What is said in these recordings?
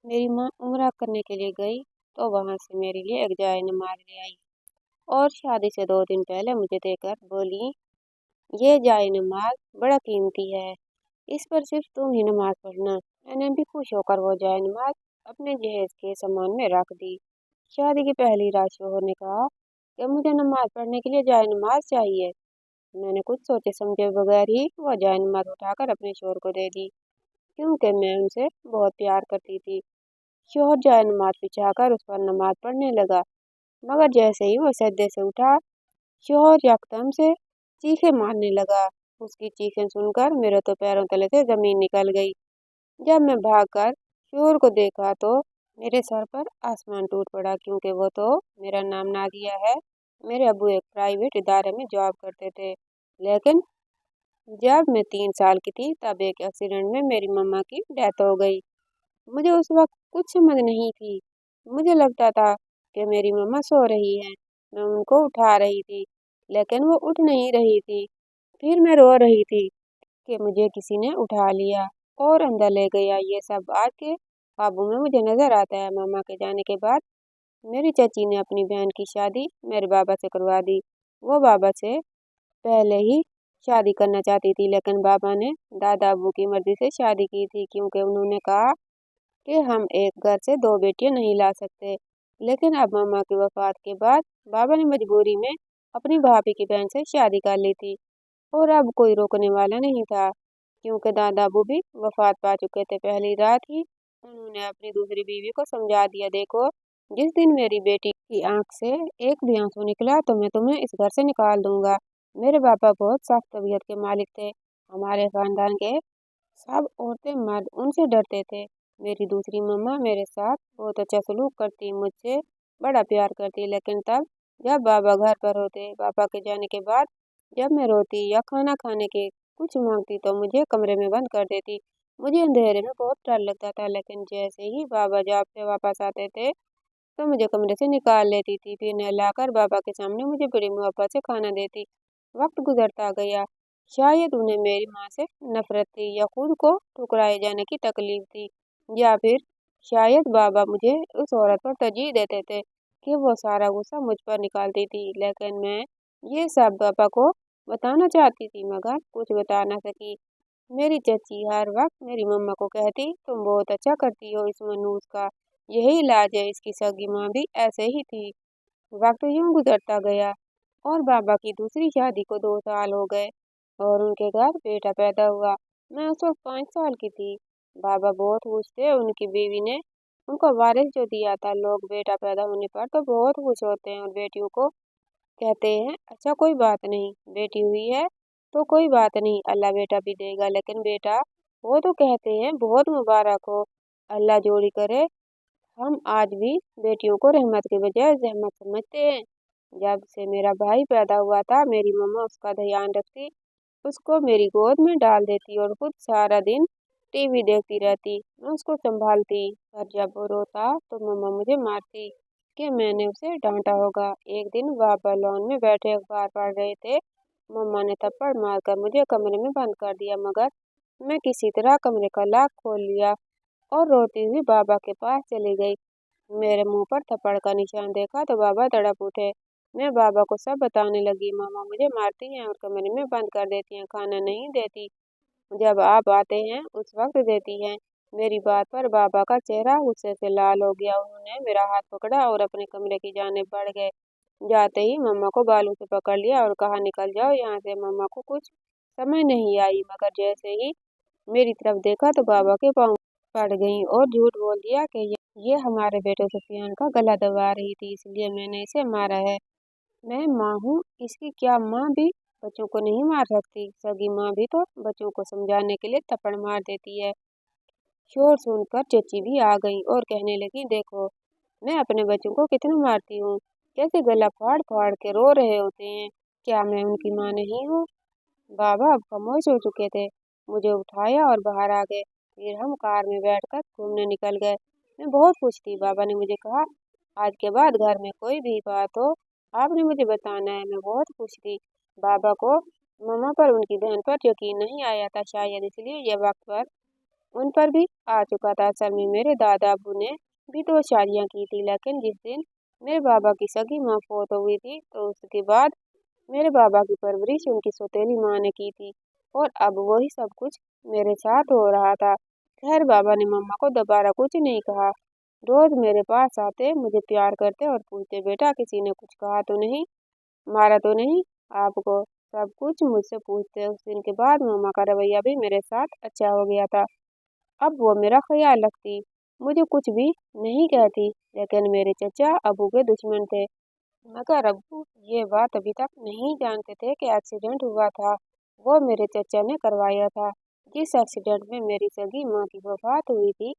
मेरी माँ उम्रा करने के लिए गई तो वहां से मेरे लिए एक जाए नमाज ले आई और शादी से 2 दिन पहले मुझे देकर बोली, ये जाए नमाज बड़ा कीमती है, इस पर सिर्फ तुम ही नमाज पढ़ना। मैंने भी खुश होकर वो जाए नमाज अपने जहेज के सामान में रख दी। शादी की पहली रात शोहर ने कहा कि मुझे नमाज पढ़ने के लिए जाए नमाज चाहिए। मैंने कुछ सोचे समझे बगैर ही वो जाए नमाज उठाकर अपने शोहर को दे दी, क्योंकि मैं उनसे बहुत प्यार करती थी। शोहर जाए नमाज बिछाकर उस पर नमाज पढ़ने लगा, मगर जैसे ही वो सजदे से उठा, शोहर यकदम से चीखें मारने लगा। उसकी चीखें सुनकर मेरे तो पैरों तले से जमीन निकल गई। जब मैं भागकर शोहर को देखा तो मेरे सर पर आसमान टूट पड़ा, क्योंकि वो तो मेरा नाम नादिया है। मेरे अब्बू एक प्राइवेट इदारे में जॉब करते थे, लेकिन जब मैं 3 साल की थी तब एक एक्सीडेंट में मेरी मम्मा की डेथ हो गई। मुझे उस वक्त कुछ समझ नहीं थी। मुझे लगता था कि मेरी मम्मा सो रही है, मैं उनको उठा रही थी, लेकिन वो उठ नहीं रही थी। फिर मैं रो रही थी कि मुझे किसी ने उठा लिया और अंदर ले गया। ये सब आज के ख्वाबों में मुझे नजर आता है। मम्मा के जाने के बाद मेरी चाची ने अपनी बहन की शादी मेरे बाबा से करवा दी। वो बाबा से पहले ही शादी करना चाहती थी, लेकिन बाबा ने दादा अबू की मर्जी से शादी की थी, क्योंकि उन्होंने कहा कि हम एक घर से 2 बेटियां नहीं ला सकते। लेकिन अब मम्मा की वफात के बाद बाबा ने मजबूरी में अपनी भाभी की बहन से शादी कर ली थी, और अब कोई रोकने वाला नहीं था, क्योंकि दादा अबू भी वफात पा चुके थे। पहली रात ही उन्होंने अपनी दूसरी बीवी को समझा दिया, देखो जिस दिन मेरी बेटी की आंख से एक भी आंसू निकला तो मैं तुम्हें इस घर से निकाल दूंगा। मेरे पापा बहुत सख्त तबीयत के मालिक थे। हमारे खानदान के सब औरतें मर्द उनसे डरते थे। मेरी दूसरी मम्मा मेरे साथ बहुत अच्छा सलूक करती, मुझसे बड़ा प्यार करती, लेकिन तब जब बाबा घर पर होते, पापा के जाने के बाद जब मैं रोती या खाना खाने के कुछ मांगती तो मुझे कमरे में बंद कर देती। मुझे अंधेरे में बहुत डर लगता था, लेकिन जैसे ही बाबा जॉब से वापस आते थे तो मुझे कमरे से निकाल लेती थी। फिर नहलाकर बाबा के सामने मुझे बड़ी मोहब्बत से खाना देती। वक्त गुजरता गया। शायद उन्हें मेरी माँ से नफरत थी, या खुद को ठुकराए जाने की तकलीफ थी, या फिर शायद बाबा मुझे उस औरत पर तरजीह देते थे कि वो सारा गुस्सा मुझ पर निकालती थी। लेकिन मैं ये सब पापा को बताना चाहती थी, मगर कुछ बता ना सकी। मेरी चाची हर वक्त मेरी मम्मा को कहती, तुम बहुत अच्छा करती हो इस मनूस का, यही इलाज है। इसकी सगी माँ भी ऐसे ही थी। वक्त यूं गुजरता गया और बाबा की दूसरी शादी को 2 साल हो गए और उनके घर बेटा पैदा हुआ। मैं उस वक्त 5 साल की थी। बाबा बहुत खुश थे, उनकी बीवी ने उनको वारिस जो दिया था। लोग बेटा पैदा होने पर तो बहुत खुश होते हैं और बेटियों को कहते हैं अच्छा कोई बात नहीं, बेटी हुई है तो कोई बात नहीं, अल्लाह बेटा भी देगा। लेकिन बेटा वो तो कहते हैं बहुत मुबारक हो, अल्लाह जोड़ी करे। हम आज भी बेटियों को रहमत के बजाय जहमत समझते हैं। जब से मेरा भाई पैदा हुआ था मेरी मम्मा उसका ध्यान रखती, उसको मेरी गोद में डाल देती और खुद सारा दिन टीवी देखती रहती। मैं उसको संभालती, पर जब वो रोता तो मम्मा मुझे मारती कि मैंने उसे डांटा होगा। एक दिन बाबा लॉन में बैठे अखबार पढ़ रहे थे। मम्मा ने थप्पड़ मारकर मुझे कमरे में बंद कर दिया, मगर मैं किसी तरह कमरे का लॉक खोल लिया और रोती हुई बाबा के पास चली गई। मेरे मुंह पर थप्पड़ का निशान देखा तो बाबा तड़प उठे। मैं बाबा को सब बताने लगी, मामा मुझे मारती हैं और कमरे में बंद कर देती हैं, खाना नहीं देती, जब आप आते हैं उस वक्त देती हैं। मेरी बात पर बाबा का चेहरा गुस्से से लाल हो गया। उन्होंने मेरा हाथ पकड़ा और अपने कमरे की जानिब बढ़ गए। जाते ही मम्मा को बालों से पकड़ लिया और कहा, निकल जाओ यहाँ से। मम्मा को कुछ समझ नहीं आई, मगर जैसे ही मेरी तरफ देखा तो बाबा के पाँव पड़ गईं और झूठ बोल दिया कि ये हमारे बेटे सुफियान का गला दबा रही थी, इसलिए मैंने इसे मारा है। मैं माँ हूँ, इसकी क्या माँ भी बच्चों को नहीं मार सकती? सगी माँ भी तो बच्चों को समझाने के लिए थप्पड़ मार देती है। शोर सुनकर चची भी आ गई और कहने लगी, देखो मैं अपने बच्चों को कितना मारती हूँ, कैसे गला फाड़ फाड़ के रो रहे होते हैं। क्या मैं उनकी माँ नहीं हूँ? बाबा अब खामोश हो चुके थे। मुझे उठाया और बाहर आ गए। फिर हम कार में बैठकर घूमने निकल गए। मैं बहुत खुश थी। बाबा ने मुझे कहा, आज के बाद घर में कोई भी बात हो आपने मुझे बताना है। मैं बहुत खुश थी। बाबा को मम्मा पर उनकी बहन पर यकीन नहीं आया था, शायद इसलिए ये वक्त पर उन पर भी आ चुका था। असल में मेरे दादा अबू ने भी 2 शादियाँ की थी, लेकिन जिस दिन मेरे बाबा की सगी माँ फौत हो गई थी तो उसके बाद मेरे बाबा की परवरिश उनकी सौतेली माँ ने की थी और अब वही सब कुछ मेरे साथ हो रहा था। खैर बाबा ने मम्मा को दोबारा कुछ नहीं कहा। रोज मेरे पास आते, मुझे प्यार करते और पूछते, बेटा किसी ने कुछ कहा तो नहीं, मारा तो नहीं आपको, सब कुछ मुझसे पूछते। उस दिन के बाद मम्मा का रवैया भी मेरे साथ अच्छा हो गया था। अब वो मेरा ख्याल रखती, मुझे कुछ भी नहीं कहती। लेकिन मेरे चचा अबू के दुश्मन थे, मगर अब्बू ये बात अभी तक नहीं जानते थे कि एक्सीडेंट हुआ था वो मेरे चचा ने करवाया था, जिस एक्सीडेंट में मेरी सगी माँ की वफात हुई थी।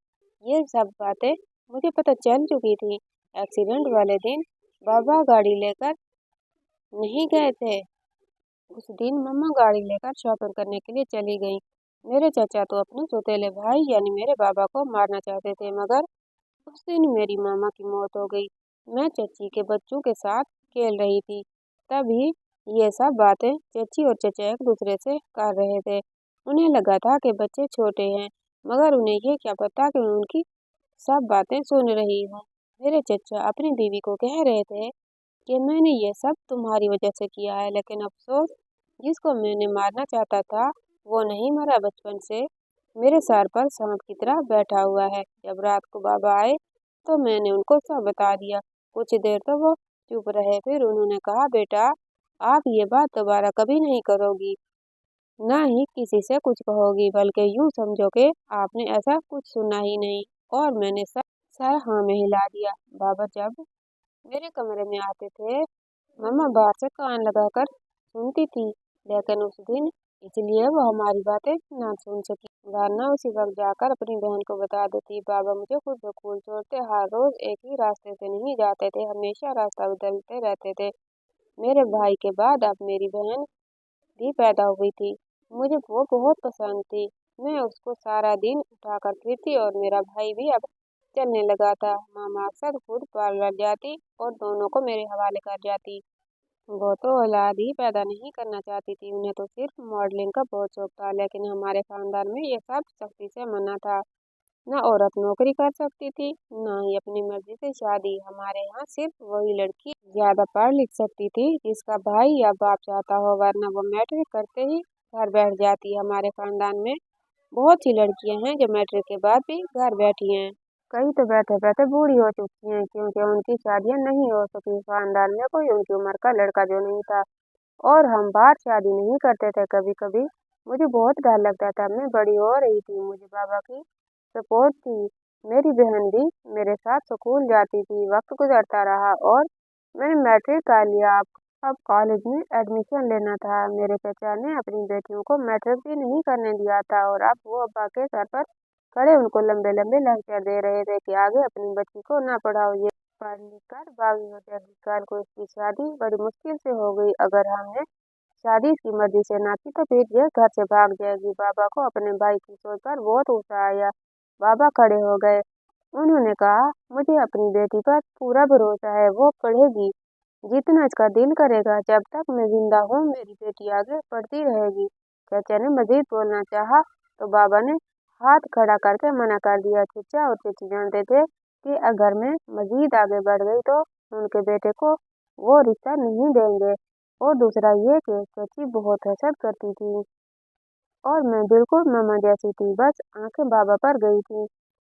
ये सब बातें मुझे पता चल चुकी थी। एक्सीडेंट वाले दिन बाबा गाड़ी लेकर नहीं गए थे। उस दिन मम्मा गाड़ी लेकर शॉपिंग करने के लिए चली गई। मेरे चाचा तो अपने सौतेले भाई यानी मेरे बाबा को मारना चाहते थे, मगर उस दिन मेरी मामा की मौत हो गई। मैं चची के बच्चों के साथ खेल रही थी, तभी ये सब बातें चची और चचा एक दूसरे से कर रहे थे। उन्हें लगा था कि बच्चे छोटे हैं, मगर उन्हें ये क्या पता कि मैं उनकी सब बातें सुन रही हूँ। मेरे चचा अपनी बीवी को कह रहे थे कि मैंने ये सब तुम्हारी वजह से किया है, लेकिन अफसोस जिसको मैंने मारना चाहता था वो नहीं मरा, बचपन से मेरे सर पर सांप की तरह बैठा हुआ है। जब रात को बाबा आए तो मैंने उनको सब बता दिया। कुछ देर तो वो चुप रहे, फिर उन्होंने कहा, बेटा आप ये बात दोबारा कभी नहीं करोगी, ना ही किसी से कुछ कहोगी, बल्कि यूं समझो कि आपने ऐसा कुछ सुना ही नहीं। और मैंने सर हाँ में हिला दिया। बाबा जब मेरे कमरे में आते थे, मम्मा बाहर से कान लगाकर सुनती थी, लेकिन उस दिन इसलिए वो हमारी बातें ना सुन सकी, वरना उसी वक्त जाकर अपनी बहन को बता देती। बाबा मुझे खुद स्कूल छोड़ते हर रोज एक ही रास्ते से नहीं जाते थे, हमेशा रास्ता बदलते रहते थे। मेरे भाई के बाद अब मेरी बहन भी पैदा हुई थी। मुझे वो बहुत पसंद थी, मैं उसको सारा दिन उठाकर फिरती और मेरा भाई भी अब चलने लगा था। मामा अक्सर खुद पार्लर जाती और दोनों को मेरे हवाले कर जाती। वो तो औलाद ही पैदा नहीं करना चाहती थी, उन्हें तो सिर्फ मॉडलिंग का बहुत शौक था। लेकिन हमारे खानदान में ये सब सख्ती से मना था। ना औरत नौकरी कर सकती थी, ना ही अपनी मर्जी से शादी। हमारे यहाँ सिर्फ वही लड़की ज्यादा पढ़ लिख सकती थी जिसका भाई या बाप चाहता हो, वरना वो मैट्रिक करते ही घर बैठ जाती। हमारे खानदान में बहुत सी लड़कियां हैं जो मैट्रिक के बाद भी घर बैठी हैं। कई तो बैठे बैठे बूढ़ी हो चुकी हैं, क्योंकि उनकी शादियां नहीं हो सकी। खानदान में कोई उनकी उम्र का लड़का जो नहीं था, और हम बाहर शादी नहीं करते थे। कभी कभी मुझे बहुत डर लगता था, मैं बड़ी हो रही थी, मुझे बाबा की सपोर्ट थी। मेरी बहन भी मेरे साथ स्कूल जाती थी। वक्त गुजरता रहा और मैंने मैट्रिक कर लिया। अब कॉलेज में एडमिशन लेना था। मेरे चाचा ने अपनी बेटियों को मैट्रिक भी नहीं करने दिया था, और अब वो अब्बा के सर पर खड़े उनको लंबे लंबे लेक्चर दे रहे थे कि आगे अपनी बच्ची को ना पढ़ाओ, ये पढ़ लिख कर बागी हो जाएगी। कल को इसकी शादी बड़ी मुश्किल से हो गई, अगर हमने शादी इसकी मर्जी से ना की तो फिर ये घर से भाग जाएगी। बाबा को अपने भाई की सोच पर बहुत गुस्सा आया। बाबा खड़े हो गए, उन्होंने कहा, मुझे अपनी बेटी पर पूरा भरोसा है, वो पढ़ेगी जितना इसका दिल करेगा। जब तक मैं जिंदा हूँ मेरी बेटी आगे पढ़ती रहेगी। चाचा ने मजीद बोलना चाहा तो बाबा ने हाथ खड़ा करके मना कर दिया। चाचा और चाची जानते थे कि अगर मैं मजीद आगे बढ़ गई तो उनके बेटे को वो रिश्ता नहीं देंगे। और दूसरा ये कि चाची बहुत हसद करती थी और मैं बिल्कुल मामा जैसी थी, बस आंखें बाबा पर गई थी।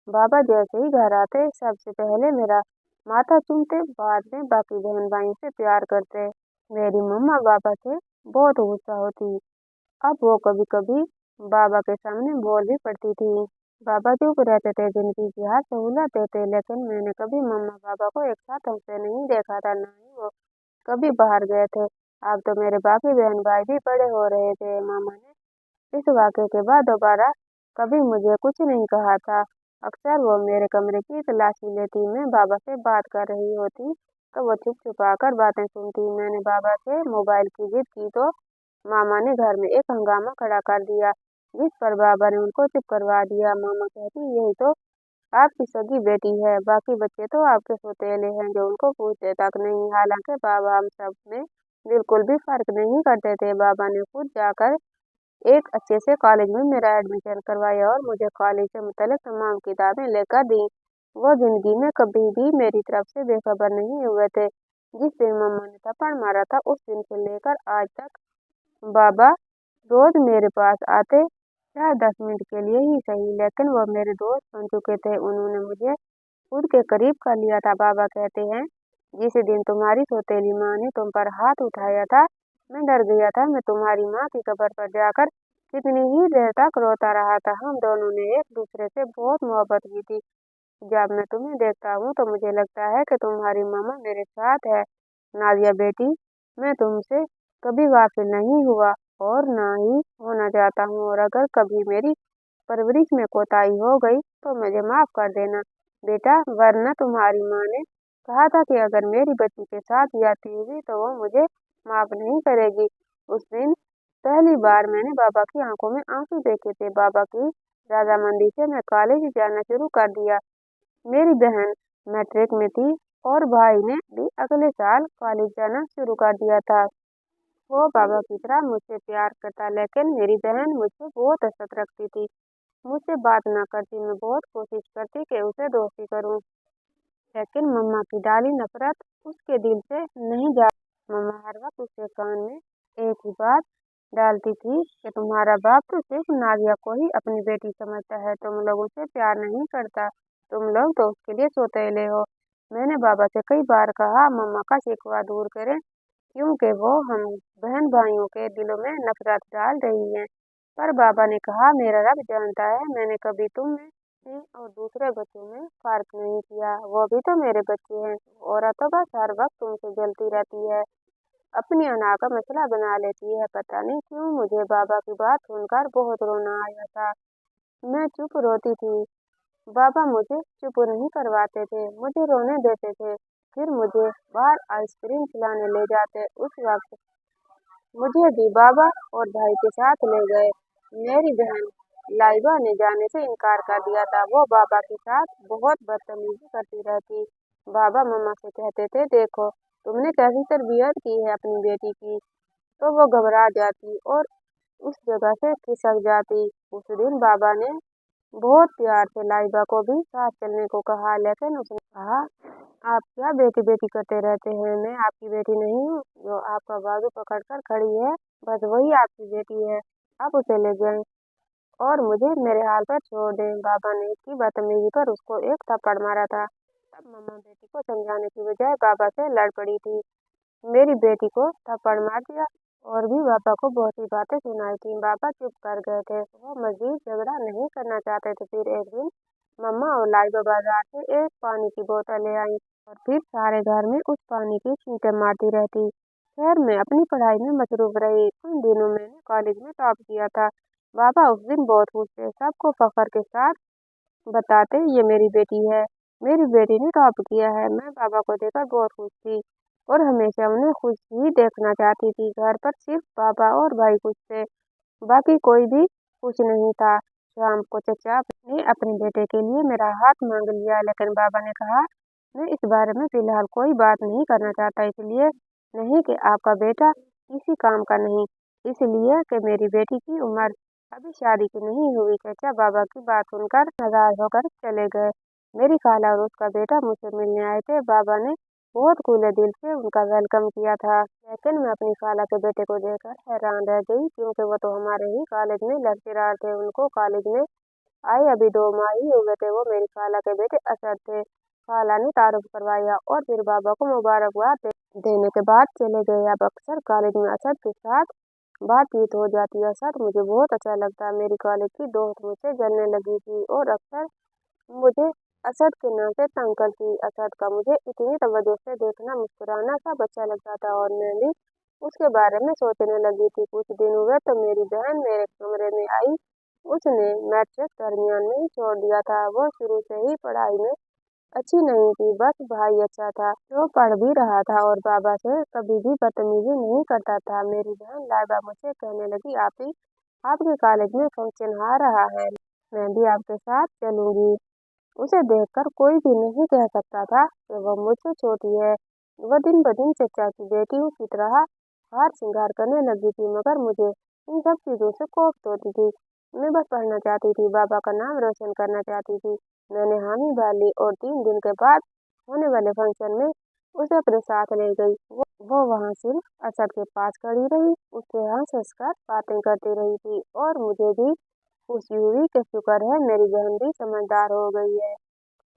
बाबा जैसे ही घर आते सबसे पहले मेरा माथा चूमते, बाद में बाकी बहन भाई से प्यार करते। मेरी मम्मा बाबा से बहुत गुस्सा होती। अब वो कभी कभी बाबा के सामने बोल भी पड़ती थी। बाबा चुप रहते थे, जिंदगी की हर सहूलत देते, लेकिन मैंने कभी मम्मा बाबा को एक साथ हंसते नहीं देखा था, ना ही वो कभी बाहर गए थे। अब तो मेरे बाकी बहन भाई भी बड़े हो रहे थे। मामा ने इस वाक़ये के बाद दोबारा कभी मुझे कुछ नहीं कहा था। अक्सर वो मेरे कमरे की तलाशी लेती, मैं बाबा से बात कर रही होती तो वो चुप छुपा कर बातें सुनती। मैंने बाबा से मोबाइल की जिद की तो मामा ने घर में एक हंगामा खड़ा कर दिया, जिस पर बाबा ने उनको चुप करवा दिया। मामा कहती, यही तो आपकी सगी बेटी है, बाकी बच्चे तो आपके सौतेले हैं जो उनको पूछते तक नहीं। हालांकि बाबा हम सब में बिल्कुल भी फर्क नहीं करते थे। बाबा ने खुद जाकर एक अच्छे से कॉलेज में मेरा एडमिशन करवाया और मुझे कॉलेज से मुतल्लिक तमाम किताबें लेकर दी। वो जिंदगी में कभी भी मेरी तरफ से बेखबर नहीं हुए थे। जिस दिन मम्मा ने थप्पड़ मारा था उस दिन से लेकर आज तक बाबा रोज मेरे पास आते, चाहे 10 मिनट के लिए ही सही, लेकिन वो मेरे दोस्त बन चुके थे। उन्होंने मुझे खुद के करीब कर लिया था। बाबा कहते हैं, जिस दिन तुम्हारी सौतेली माँ ने तुम पर हाथ उठाया था, मैं डर गया था। मैं तुम्हारी माँ की कब्र पर जाकर कितनी ही देर तक रोता रहा था। हम दोनों ने एक दूसरे से बहुत मोहब्बत की थी। जब मैं तुम्हें देखता हूँ तो मुझे लगता है कि तुम्हारी मामा मेरे साथ है। नादिया बेटी, मैं तुमसे कभी गाफिल नहीं हुआ और ना ही होना चाहता हूँ, और अगर कभी मेरी परवरिश में कोताही हो गई तो मुझे माफ कर देना बेटा, वरना तुम्हारी माँ ने कहा था कि अगर मेरी बच्ची के साथ ज्यादती हुई तो वो मुझे माफ नहीं करेगी। उस दिन पहली बार मैंने बाबा की आंखों में आंसू देखे थे। बाबा की रजामंदी से मैं कॉलेज जाना शुरू कर दिया। मेरी बहन मैट्रिक में थी और भाई ने भी अगले साल कॉलेज जाना शुरू कर दिया था। वो बाबा की तरह मुझसे प्यार करता, लेकिन मेरी बहन मुझसे बहुत हसरत रखती थी। मुझसे बात ना करती। मैं बहुत कोशिश करती कि उसे दोस्ती करूं, लेकिन मम्मा की डाली नफरत उसके दिल से नहीं जा। मम्मा हर वक्त उसके कान में एक ही बात डालती थी कि तुम्हारा बाप तो सिर्फ नादिया को ही अपनी बेटी समझता है, तुम लोग उसे प्यार नहीं करता, तुम लोग तो उसके लिए सौतेले हो। मैंने बाबा से कई बार कहा मम्मा का शिकवा दूर करें, क्योंकि वो हम बहन भाइयों के दिलों में नफरत डाल रही है। पर बाबा ने कहा, मेरा रब जानता है, मैंने कभी तुम में और दूसरे बच्चों में फर्क नहीं किया। वो भी तो मेरे बच्चे हैं। औरत बस हर वक्त तुमसे जलती रहती है, अपनी अना का मसला बना लेती है। पता नहीं क्यों मुझे बाबा की बात सुनकर बहुत रोना आया था। मैं चुप रोती थी। बाबा मुझे चुप नहीं करवाते थे, मुझे रोने देते थे। फिर मुझे बाहर आइसक्रीम खिलाने ले जाते। उस वक्त मुझे भी बाबा और भाई के साथ ले गए। मेरी बहन लाइबा ने जाने से इनकार कर दिया था। वो बाबा के साथ बहुत बदतमीजी करती रहती। बाबा मम्मा से कहते थे, देखो तुमने कैसी तरबियत की है अपनी बेटी की, तो वो घबरा जाती और उस जगह से खिसक जाती। उस दिन बाबा ने बहुत प्यार से लाइबा को भी साथ चलने को कहा, लेकिन उसने कहा, आप क्या बेटी बेटी करते रहते हैं, मैं आपकी बेटी नहीं हूँ जो आपका बाजू पकड़कर खड़ी है, बस वही आपकी बेटी है। आप उसे ले जाएं और मुझे मेरे हाल पर छोड़ दें। बाबा ने इसकी बदतमीजी पर उसको एक थप्पड़ मारा था। तब मम्मा बेटी को समझाने की बजाय बाबा से लड़ पड़ी थी। मेरी बेटी को थप्पड़ मार दिया और भी बाबा को बहुत सी बातें सुनाई थी। बाबा चुप कर गए थे, वो मजीद झगड़ा नहीं करना चाहते थे। फिर एक दिन मम्मा और लाइबा बाजार से एक पानी की बोतल ले आई और फिर सारे घर में उस पानी की छींटे मारती रहती। खैर मैं अपनी पढ़ाई में मसरूफ रही। उन दिनों मैंने कॉलेज में टॉप किया था। बाबा उस दिन बहुत खुश थे, सबको फख्र के साथ बताते, ये मेरी बेटी है, मेरी बेटी ने टॉप किया है। मैं बाबा को देखकर बहुत खुश थी और हमेशा उन्हें खुश ही देखना चाहती थी। घर पर सिर्फ बाबा और भाई खुश थे, बाकी कोई भी खुश नहीं था। शाम को चचा ने अपने बेटे के लिए मेरा हाथ मांग लिया, लेकिन बाबा ने कहा, मैं इस बारे में फिलहाल कोई बात नहीं करना चाहता। इसलिए नहीं कि आपका बेटा किसी काम का नहीं, इसलिए कि मेरी बेटी की उम्र अभी शादी की नहीं हुई। चचा बाबा की बात सुनकर नाराज होकर चले गए। मेरी खाला और उसका बेटा मुझसे मिलने आए थे। बाबा ने बहुत खुले दिल से उनका वेलकम किया था, लेकिन मैं अपनी खाला के बेटे को देखकर हैरान रह गई, क्योंकि वो तो हमारे ही कॉलेज में लेक्चरर थे। उनको कॉलेज में आए अभी 2 माह ही हुए थे। वो मेरी खाला के बेटे असद थे। खाला ने तारुफ करवाया और फिर बाबा को मुबारकबाद देने के बाद चले गए। अब अक्सर कॉलेज में असद के साथ बातचीत हो जाती है। असद मुझे बहुत अच्छा लगता है। मेरी कॉलेज की दोस्त मुझसे जलने लगी थी और अक्सर मुझे असद के नाम से तंग करती। असद का मुझे इतनी तवज्जो से देखना, मुस्कुराना सब अच्छा लगता था और मैं भी उसके बारे में सोचने लगी थी। कुछ दिन हुए तो मेरी बहन मेरे कमरे में आई। उसने मैट्रिक दरमियान में ही छोड़ दिया था। वो शुरू से ही पढ़ाई में अच्छी नहीं थी, बस भाई अच्छा था जो पढ़ भी रहा था और बाबा से कभी भी बदतमीजी नहीं करता था। मेरी बहन लाइबा मुझसे कहने लगी, आप ही आपके कॉलेज में फंक्शन आ रहा है, मैं भी आपके साथ चलूंगी। उसे देखकर कोई भी नहीं कह सकता था कि वह मुझसे छोटी है। वह दिन ब दिन चचा की बेटी की तरह हार श्रृंगार करने लगी थी, मगर मुझे इन सब चीज़ों से कोफ्त होती थी। मैं बस पढ़ना चाहती थी, बाबा का नाम रोशन करना चाहती थी। मैंने हामी भर ली और 3 दिन के बाद होने वाले फंक्शन में उसे अपने साथ ले गई। वो वहाँ सिर्फ असद के पास खड़ी रही, उससे हंस कर बातें करती रही थी और मुझे भी खुशी हुई कि शुक्र है मेरी बहन भी समझदार हो गई है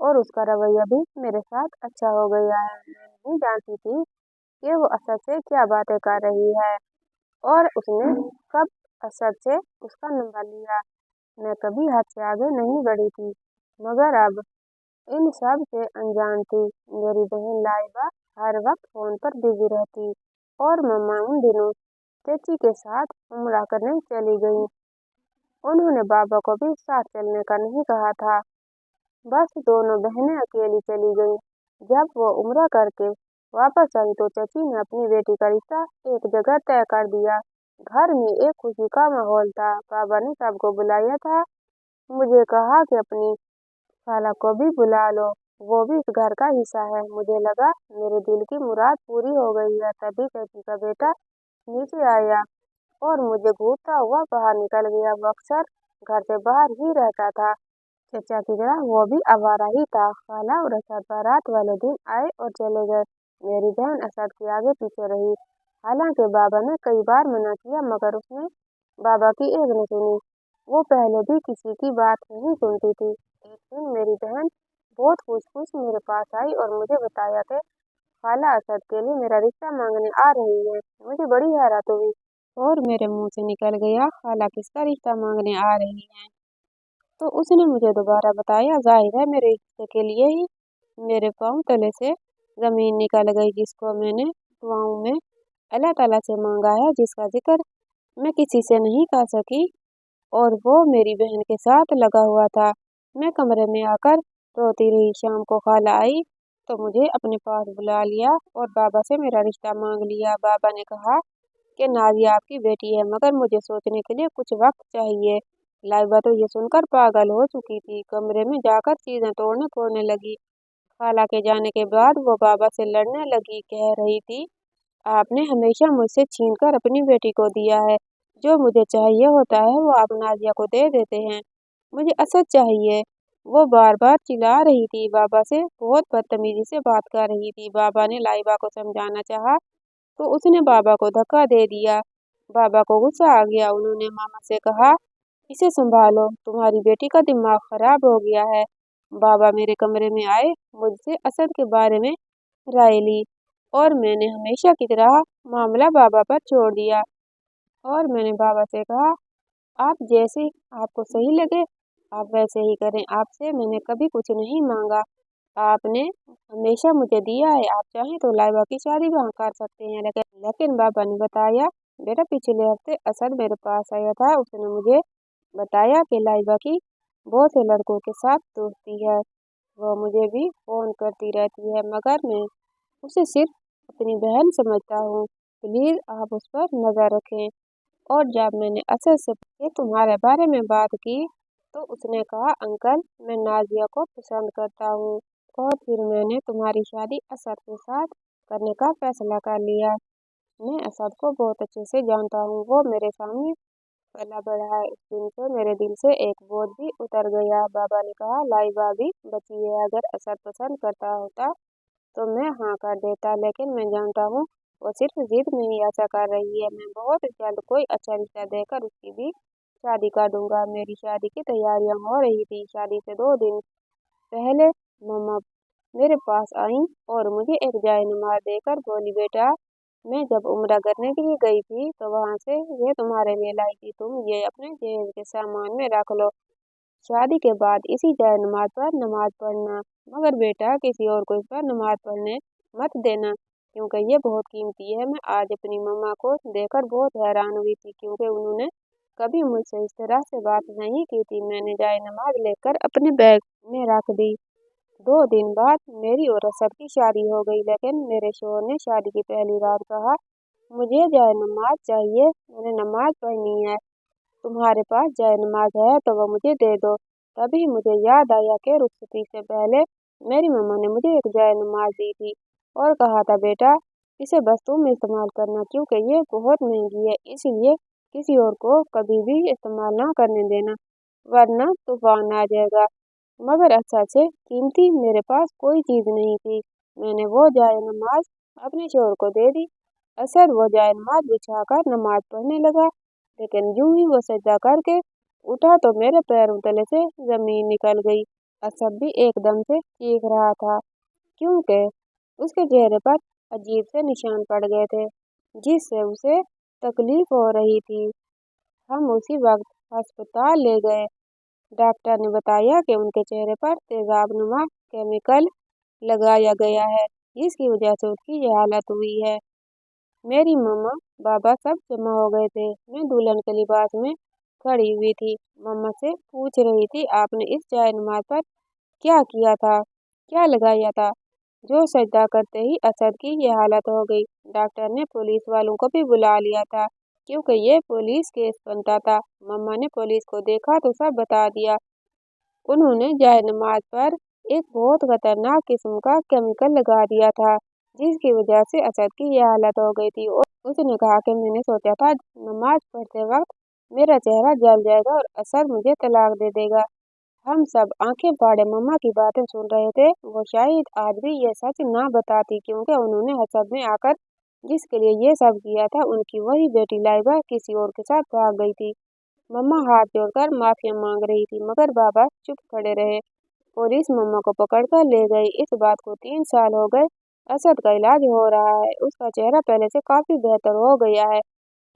और उसका रवैया भी मेरे साथ अच्छा हो गया है। मैं नहीं जानती थी कि वो असद से क्या बातें कर रही है और उसने कब असद से उसका नंबर लिया। मैं कभी हद से आगे नहीं बढ़ी थी, मगर अब इन सब से अनजान थी। मेरी बहन लाइबा हर वक्त फोन पर बिजी रहती और मम्मा उन दिनों चाची के साथ उम्रा करने चली गई। उन्होंने बाबा को भी साथ चलने का नहीं कहा था, बस दोनों बहनें अकेली चली गईं। जब वो उम्रा करके वापस आई तो चाची ने अपनी बेटी का रिश्ता एक जगह तय कर दिया। घर में एक खुशी का माहौल था। बाबा ने सबको बुलाया था, मुझे कहा कि अपनी खाला को भी बुला लो, वो भी इस घर का हिस्सा है। मुझे लगा मेरे दिल की मुराद पूरी हो गई है। तभी चाची का बेटा नीचे आया और मुझे घूरता हुआ बाहर निकल गया। वो अक्सर घर से बाहर ही रहता था, चचा की तरह वो भी आवारा ही था। खाला और असद बारात वाले दिन आए और चले गए। मेरी बहन असद के आगे पीछे रही। हालांकि बाबा ने कई बार मना किया, मगर उसने बाबा की एक न सुनी। वो पहले भी किसी की बात नहीं सुनती थी। एक दिन मेरी बहन बहुत खुश मेरे पास आई और मुझे बताया कि खाला असद के लिए मेरा रिश्ता मांगने आ रही है। मुझे बड़ी हैरत हुई और मेरे मुंह से निकल गया, खाला किसका रिश्ता मांगने आ रही है? तो उसने मुझे दोबारा बताया, जाहिर है मेरे रिश्ते के लिए ही। मेरे पाँव तले से जमीन निकल गई, जिसको मैंने दुआओं में अल्लाह ताला से मांगा है, जिसका जिक्र मैं किसी से नहीं कर सकी, और वो मेरी बहन के साथ लगा हुआ था। मैं कमरे में आकर रोती रही। शाम को खाला आई तो मुझे अपने पास बुला लिया और बाबा से मेरा रिश्ता मांग लिया। बाबा ने कहा कि नाजिया आपकी बेटी है, मगर मुझे सोचने के लिए कुछ वक्त चाहिए। लाइबा तो ये सुनकर पागल हो चुकी थी, कमरे में जाकर चीजें तोड़ने फोड़ने लगी। खाला के जाने के बाद वो बाबा से लड़ने लगी, कह रही थी, आपने हमेशा मुझसे छीनकर अपनी बेटी को दिया है। जो मुझे चाहिए होता है वो आप नाजिया को दे देते हैं। मुझे असद चाहिए। वो बार बार चिल्ला रही थी, बाबा से बहुत बदतमीजी से बात कर रही थी। बाबा ने लाइबा को समझाना चाहा तो उसने बाबा को धक्का दे दिया। बाबा को गुस्सा आ गया। उन्होंने मामा से कहा, इसे संभालो, तुम्हारी बेटी का दिमाग खराब हो गया है। बाबा मेरे कमरे में आए, मुझसे असद के बारे में राय ली और मैंने हमेशा की तरह मामला बाबा पर छोड़ दिया। और मैंने बाबा से कहा, आप जैसे आपको सही लगे आप वैसे ही करें। आपसे मैंने कभी कुछ नहीं मांगा, आपने हमेशा मुझे दिया है। आप चाहें तो लाइबा की शादी वहाँ कर सकते हैं। लेकिन बाबा ने बताया, बेटा पिछले हफ्ते असद मेरे पास आया था। उसने मुझे बताया कि लाइबा की बहुत से लड़कों के साथ दोस्ती है। वो मुझे भी फोन करती रहती है, मगर मैं उसे सिर्फ अपनी बहन समझता हूँ। प्लीज आप उस पर नजर रखें। और जब मैंने असद से तुम्हारे बारे में बात की तो उसने कहा, अंकल मैं नाजिया को पसंद करता हूँ और फिर मैंने तुम्हारी शादी असद के साथ करने का फैसला कर लिया। मैं असद को बहुत अच्छे से जानता हूँ, वो मेरे सामने पला बड़ा है। उस दिन से मेरे दिल से एक बोझ भी उतर गया। बाबा ने कहा, लाइबा भी बची है, अगर असद पसंद करता होता तो मैं हाँ कर देता, लेकिन मैं जानता हूँ वो सिर्फ जिद में ही ऐसा कर रही है। मैं बहुत जल्द कोई अच्छा रिश्ता देकर उसकी भी शादी कर दूंगा। मेरी शादी की तैयारियां हो रही थी। शादी से 2 दिन पहले मम्मा मेरे पास आई और मुझे एक जाय नमाज देकर बोली, बेटा मैं जब उम्रा करने के लिए गई थी तो वहाँ से ये तुम्हारे लिए लाई थी, तुम ये अपने जहेज के सामान में रख लो। शादी के बाद इसी जाय नमाज पर नमाज पढ़ना, मगर बेटा किसी और को इस पर नमाज पढ़ने मत देना, क्योंकि ये बहुत कीमती है। मैं आज अपनी मम्मा को देखकर बहुत हैरान हुई थी, क्योंकि उन्होंने कभी मुझसे इस तरह से बात नहीं की थी। मैंने जाय नमाज लेकर अपने बैग में रख दी। 2 दिन बाद मेरी और असद की शादी हो गई, लेकिन मेरे शोहर ने शादी की पहली रात कहा, मुझे जाय नमाज चाहिए, मैंने नमाज पढ़नी है। तुम्हारे पास जाय नमाज है तो वो मुझे दे दो। तभी मुझे याद आया कि रुखसती से पहले मेरी मम्मा ने मुझे एक जाय नमाज दी थी और कहा था, बेटा इसे बस तुम इस्तेमाल करना, क्योंकि ये बहुत महंगी है, इसलिए किसी और को कभी भी इस्तेमाल ना करने देना, वरना तूफान आ जाएगा। मगर असद से कीमती मेरे पास कोई चीज नहीं थी। मैंने वो जाए नमाज अपने शोहर को दे दी। असद वो जाए नमाज बिछाकर नमाज पढ़ने लगा, लेकिन यूं ही वो सजदा करके उठा तो मेरे पैरों तले से जमीन निकल गई। असद भी एकदम से चीख रहा था, क्योंकि उसके चेहरे पर अजीब से निशान पड़ गए थे, जिससे उसे तकलीफ हो रही थी। हम उसी वक्त अस्पताल ले गए। डॉक्टर ने बताया कि उनके चेहरे पर तेजाबनुमा केमिकल लगाया गया है, जिसकी वजह से उसकी ये हालत हुई है। मेरी मम्मा बाबा सब जमा हो गए थे। मैं दुल्हन के लिबास में खड़ी हुई थी। मम्मा से पूछ रही थी, आपने इस जाए नमाज पर क्या किया था, क्या लगाया था, जो सजदा करते ही असद की ये हालत हो गई। डॉक्टर ने पुलिस वालों को भी बुला लिया था, क्योंकि ये पुलिस केस बनता था। मम्मा ने पुलिस को देखा तो सब बता दिया। उन्होंने जाए नमाज पर एक बहुत खतरनाक किस्म का केमिकल लगा दिया था, जिसकी वजह से असद की यह हालत हो गई थी। और उसने कहा कि मैंने सोचा था नमाज पढ़ते वक्त मेरा चेहरा जल जाएगा और असद मुझे तलाक दे देगा। हम सब आंखें फाड़े मम्मा की बातें सुन रहे थे। वो शायद आज भी ये सच ना बताती, क्योंकि उन्होंने हसद में आकर जिसके लिए ये सब किया था, उनकी वही बेटी लाइबा किसी और के साथ भाग गई थी। मम्मा हाथ जोड़कर माफी मांग रही थी, मगर बाबा चुप खड़े रहे। पुलिस मम्मा को पकड़कर ले गई। इस बात को 3 साल हो गए। असद का इलाज हो रहा है, उसका चेहरा पहले से काफी बेहतर हो गया है।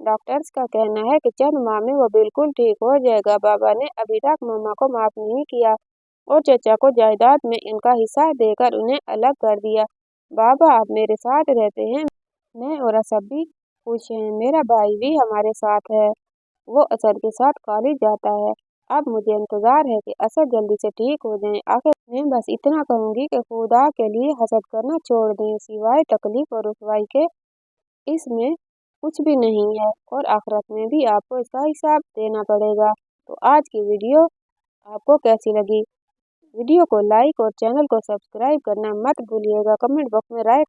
डॉक्टर्स का कहना है कि चंद माह में वो बिल्कुल ठीक हो जाएगा। बाबा ने अभी तक मम्मा को माफ नहीं किया और चचा को जायदाद में इनका हिस्सा देकर उन्हें अलग कर दिया। बाबा आप मेरे साथ रहते हैं, मैं और असद भी खुश हैं। मेरा भाई भी हमारे साथ है, वो असद के साथ कॉलेज जाता है। अब मुझे इंतजार है कि असद जल्दी से ठीक हो जाए। आखिर मैं बस इतना कहूंगी कि खुदा के लिए हसद करना छोड़ दें, सिवाय तकलीफ और रुसवाई के इसमें कुछ भी नहीं है, और आखिरत में भी आपको इसका हिसाब देना पड़ेगा। तो आज की वीडियो आपको कैसी लगी? वीडियो को लाइक और चैनल को सब्सक्राइब करना मत भूलिएगा। कमेंट बॉक्स में राय